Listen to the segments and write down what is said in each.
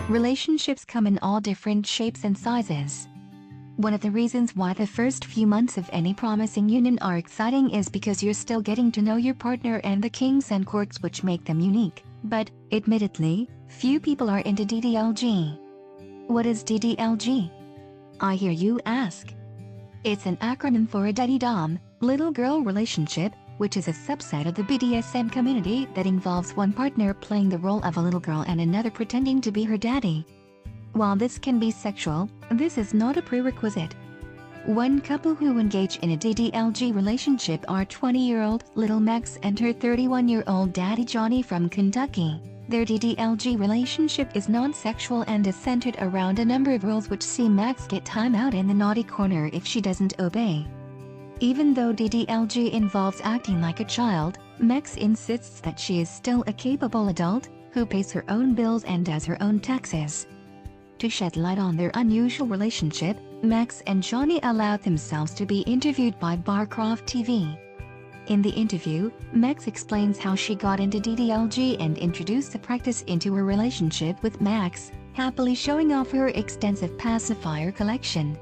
Relationships come in all different shapes and sizes. One of the reasons why the first few months of any promising union are exciting is because you're still getting to know your partner and the kinks and quirks which make them unique. But, admittedly, few people are into DDLG. What is DDLG? I hear you ask. It's an acronym for a daddy-dom, little girl relationship, which is a subset of the BDSM community that involves one partner playing the role of a little girl and another pretending to be her daddy. While this can be sexual, this is not a prerequisite. One couple who engage in a DDLG relationship are 20-year-old little Max and her 31-year-old daddy Johnny from Kentucky. Their DDLG relationship is non-sexual and is centered around a number of rules which see Max get time out in the naughty corner if she doesn't obey. Even though DDLG involves acting like a child, Max insists that she is still a capable adult, who pays her own bills and does her own taxes. To shed light on their unusual relationship, Max and Johnny allowed themselves to be interviewed by Barcroft TV. In the interview, Max explains how she got into DDLG and introduced the practice into her relationship with Max, happily showing off her extensive pacifier collection.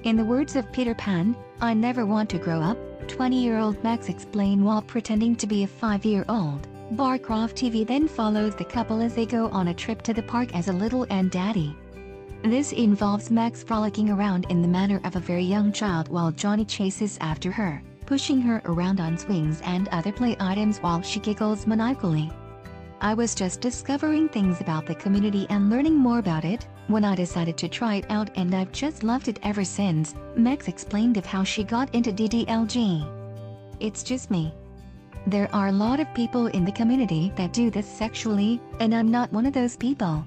In the words of Peter Pan, "I never want to grow up," 20-year-old Max explained while pretending to be a 5-year-old. Barcroft TV then follows the couple as they go on a trip to the park as a little and daddy. This involves Max frolicking around in the manner of a very young child while Johnny chases after her, pushing her around on swings and other play items while she giggles maniacally. I was just discovering things about the community and learning more about it when I decided to try it out, and I've just loved it ever since, Max explained of how she got into DDLG. It's just me. There are a lot of people in the community that do this sexually, and I'm not one of those people.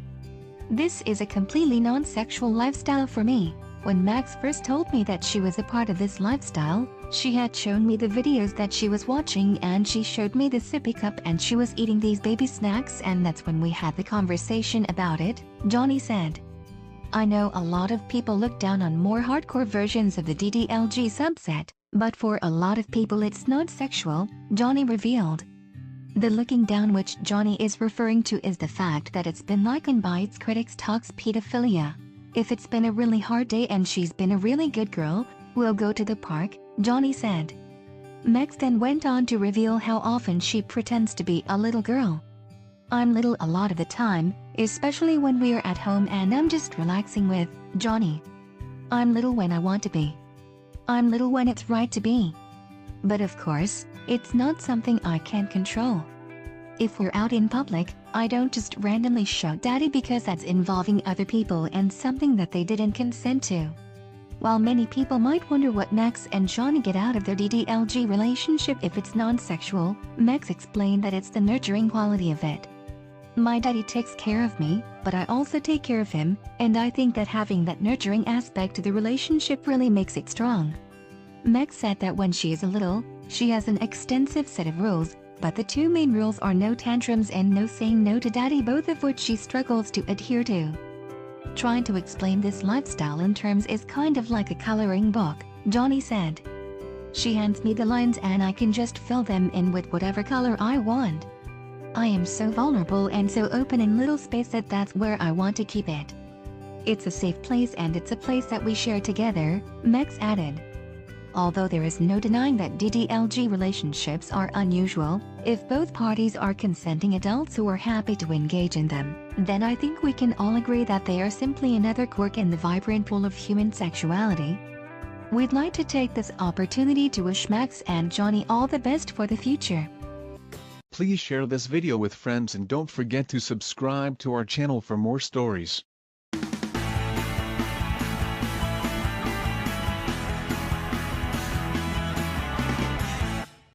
This is a completely non-sexual lifestyle for me. When Max first told me that she was a part of this lifestyle, she had shown me the videos that she was watching and she showed me the sippy cup and she was eating these baby snacks, and that's when we had the conversation about it, Johnny said. I know a lot of people look down on more hardcore versions of the DDLG subset, but for a lot of people it's not sexual, Johnny revealed. The looking down which Johnny is referring to is the fact that it's been likened by its critics tox pedophilia. If it's been a really hard day and she's been a really good girl, we'll go to the park, Johnny said. Max then went on to reveal how often she pretends to be a little girl. I'm little a lot of the time, especially when we're at home and I'm just relaxing with Johnny. I'm little when I want to be. I'm little when it's right to be. But of course, it's not something I can control. If we're out in public, I don't just randomly shout daddy because that's involving other people and something that they didn't consent to. While many people might wonder what Max and Johnny get out of their DDLG relationship if it's non-sexual, Max explained that it's the nurturing quality of it. My daddy takes care of me, but I also take care of him, and I think that having that nurturing aspect to the relationship really makes it strong. Max said that when she is a little, she has an extensive set of rules, but the two main rules are no tantrums and no saying no to daddy, both of which she struggles to adhere to. Trying to explain this lifestyle in terms is kind of like a coloring book, Johnny said. She hands me the lines and I can just fill them in with whatever color I want. I am so vulnerable and so open in little space that that's where I want to keep it. It's a safe place and it's a place that we share together, Max added. Although there is no denying that DDLG relationships are unusual, if both parties are consenting adults who are happy to engage in them, then I think we can all agree that they are simply another quirk in the vibrant pool of human sexuality. We'd like to take this opportunity to wish Max and Johnny all the best for the future. Please share this video with friends and don't forget to subscribe to our channel for more stories.